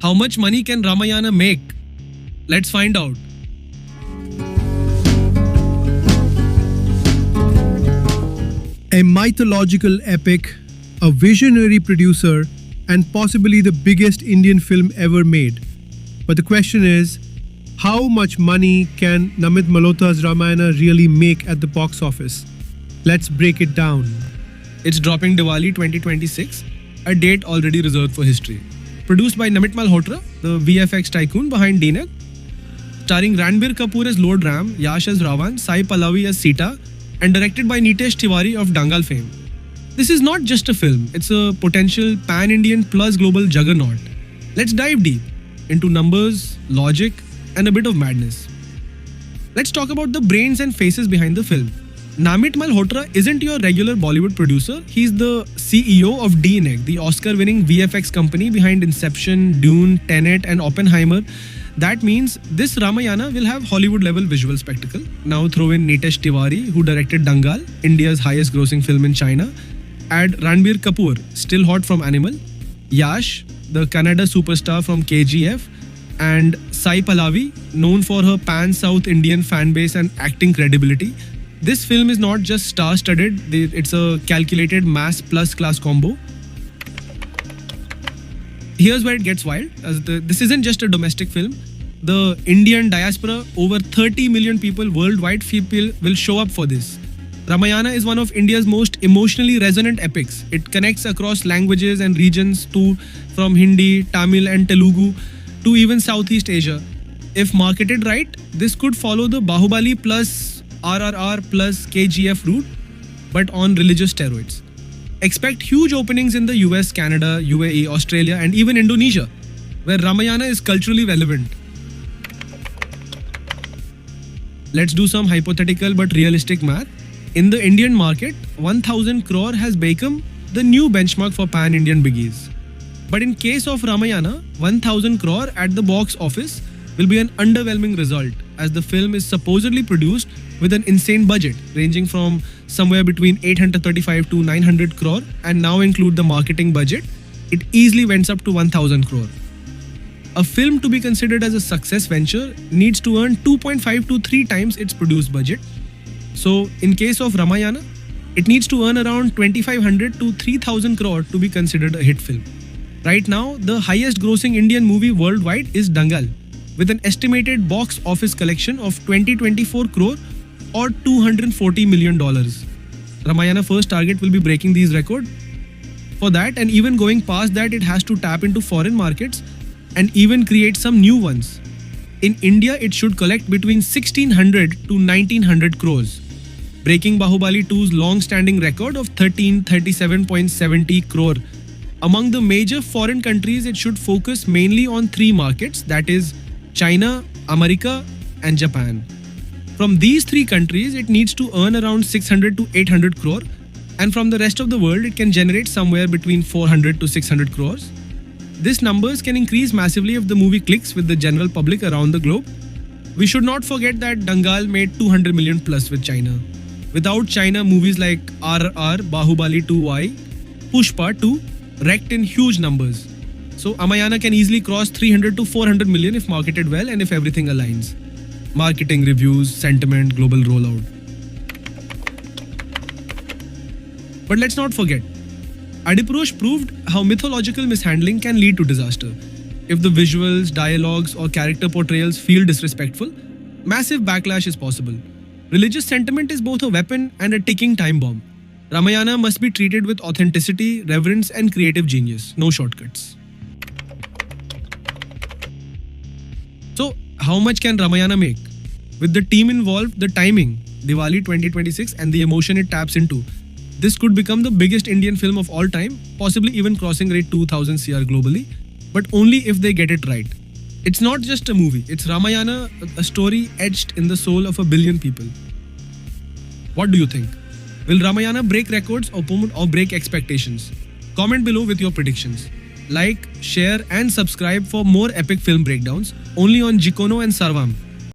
How much money can Ramayana make? Let's find out. A mythological epic, a visionary producer, and possibly the biggest Indian film ever made. But the question is, how much money can Namit Malhotra's Ramayana really make at the box office? Let's break it down. It's dropping Diwali 2026, a date already reserved for history. Produced by Namit Malhotra, the VFX tycoon behind DNEG. Starring Ranbir Kapoor as Lord Ram, Yash as Ravan, Sai Pallavi as Sita, and directed by Nitesh Tiwari of Dangal fame. This is not just a film, it's a potential pan-Indian plus global juggernaut. Let's dive deep into numbers, logic, and a bit of madness. Let's talk about the brains and faces behind the film. Namit Malhotra isn't your regular Bollywood producer, he's the CEO of DNEG, the Oscar-winning VFX company behind Inception, Dune, Tenet, and Oppenheimer. That means this Ramayana will have Hollywood-level visual spectacle. Now throw in Nitesh Tiwari, who directed Dangal, India's highest-grossing film in China. Add Ranbir Kapoor, still hot from Animal. Yash, the Kannada superstar from KGF. And Sai Pallavi, known for her pan-South Indian fan base and acting credibility. This film is not just star-studded, it's a calculated mass plus class combo. Here's where it gets wild. This isn't just a domestic film. The Indian diaspora, over 30 million people worldwide, will show up for this. Ramayana is one of India's most emotionally resonant epics. It connects across languages and regions from Hindi, Tamil and Telugu to even Southeast Asia. If marketed right, this could follow the Bahubali plus RRR plus KGF route, but on religious steroids. Expect huge openings in the US, Canada, UAE, Australia, and even Indonesia, where Ramayana is culturally relevant. Let's do some hypothetical but realistic math. In the Indian market, 1000 crore has become the new benchmark for pan-Indian biggies. But in case of Ramayana, 1000 crore at the box office will be an underwhelming result, as the film is supposedly produced with an insane budget ranging from somewhere between 835 to 900 crore, and now include the marketing budget, it easily went up to 1000 crore. A film to be considered as a success venture needs to earn 2.5 to 3 times its produced budget. So in case of Ramayana, it needs to earn around 2500 to 3000 crore to be considered a hit film. Right now, the highest grossing Indian movie worldwide is Dangal, with an estimated box office collection of 2024 crore or $240 million. Ramayana first target will be breaking these records. For that, and even going past that, it has to tap into foreign markets and even create some new ones. In India, it should collect between 1600 to 1900 crores, breaking Bahubali 2's long-standing record of 1337.70 crore. Among the major foreign countries, it should focus mainly on 3 markets, that is China, America, and Japan. From these 3 countries, it needs to earn around 600 to 800 crore, and from the rest of the world, it can generate somewhere between 400 to 600 crores. These numbers can increase massively if the movie clicks with the general public around the globe. We should not forget that Dangal made 200 million plus with China. Without China, movies like RRR, Bahubali 2Y, Pushpa 2 wrecked in huge numbers. So Ramayana can easily cross 300 to 400 million if marketed well and if everything aligns. Marketing, reviews, sentiment, global rollout. But let's not forget, Adipurush proved how mythological mishandling can lead to disaster. If the visuals, dialogues, or character portrayals feel disrespectful, massive backlash is possible. Religious sentiment is both a weapon and a ticking time bomb. Ramayana must be treated with authenticity, reverence, and creative genius. No shortcuts. So, how much can Ramayana make? With the team involved, the timing, Diwali 2026, and the emotion it taps into, this could become the biggest Indian film of all time, possibly even crossing rate 2000 CR globally, but only if they get it right. It's not just a movie, it's Ramayana, a story etched in the soul of a billion people. What do you think? Will Ramayana break records or break expectations? Comment below with your predictions. Like, share and subscribe for more epic film breakdowns only on Jikono and Sarvam.